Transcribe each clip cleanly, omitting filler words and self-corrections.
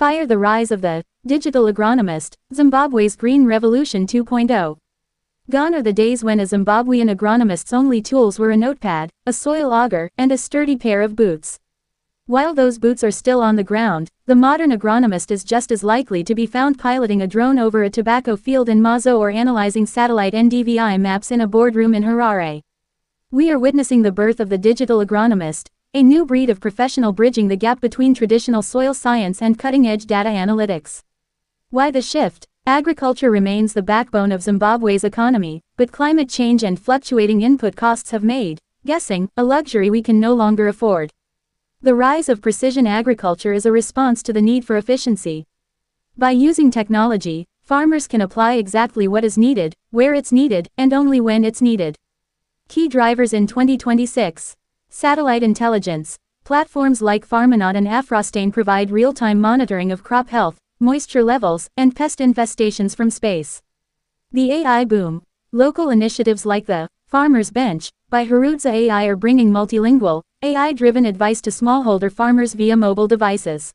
Fire the rise of the Digital Agronomist, Zimbabwe's Green Revolution 2.0. Gone are the days when a Zimbabwean agronomist's only tools were a notepad, a soil auger, and a sturdy pair of boots. While those boots are still on the ground, the modern agronomist is just as likely to be found piloting a drone over a tobacco field in Mazowe or analyzing satellite NDVI maps in a boardroom in Harare. We are witnessing the birth of the digital agronomist, a new breed of professional bridging the gap between traditional soil science and cutting-edge data analytics. Why the shift? Agriculture remains the backbone of Zimbabwe's economy, but climate change and fluctuating input costs have made guessing a luxury we can no longer afford. The rise of precision agriculture is a response to the need for efficiency. By using technology, farmers can apply exactly what is needed, where it's needed, and only when it's needed. Key drivers in 2026. Satellite intelligence. Platforms like Farminaut and Afrostain provide real-time monitoring of crop health, moisture levels, and pest infestations from space. The AI boom. Local initiatives like the Farmer's Bench by Harare AI are bringing multilingual, AI-driven advice to smallholder farmers via mobile devices.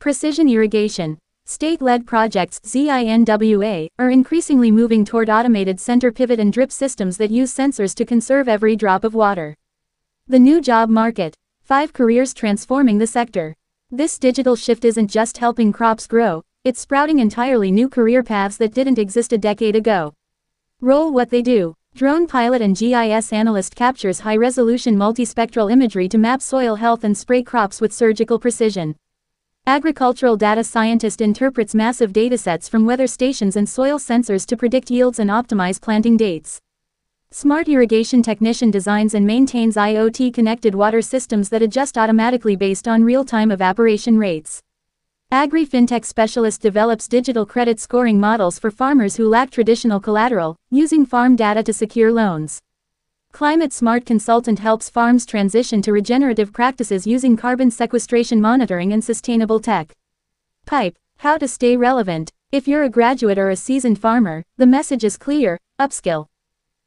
Precision irrigation. State-led projects ZINWA are increasingly moving toward automated center pivot and drip systems that use sensors to conserve every drop of water. The new job market. 5 careers transforming the sector. This digital shift isn't just helping crops grow, it's sprouting entirely new career paths that didn't exist a decade ago. Role: what they do. Drone pilot and GIS analyst captures high-resolution multispectral imagery to map soil health and spray crops with surgical precision. Agricultural data scientist interprets massive datasets from weather stations and soil sensors to predict yields and optimize planting dates. Smart irrigation technician designs and maintains IoT-connected water systems that adjust automatically based on real-time evaporation rates. Agri-fintech specialist develops digital credit scoring models for farmers who lack traditional collateral, using farm data to secure loans. Climate-smart consultant helps farms transition to regenerative practices using carbon sequestration monitoring and sustainable tech. Pipe: how to stay relevant. If you're a graduate or a seasoned farmer, the message is clear: upskill.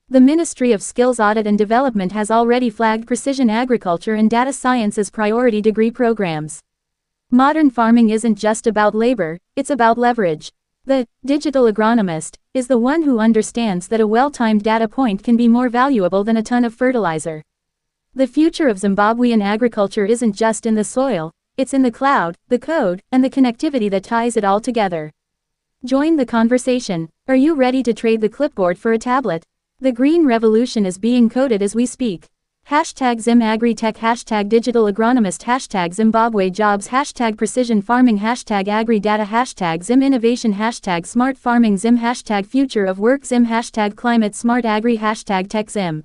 The Ministry of Skills Audit and Development has already flagged precision agriculture and data science as priority degree programs. Modern farming isn't just about labor, it's about leverage. The digital agronomist is the one who understands that a well-timed data point can be more valuable than a ton of fertilizer. The future of Zimbabwean agriculture isn't just in the soil, it's in the cloud, the code, and the connectivity that ties it all together. Join the conversation. Are you ready to trade the clipboard for a tablet? The green revolution is being coded as we speak. #ZimAgriTech, #DigitalAgronomist, #ZimbabweJobs, #PrecisionFarming, #AgriData, #ZimInnovation, #SmartFarming, Zim, #FutureOfWork, Zim, #ClimateSmartAgri, #TechZim.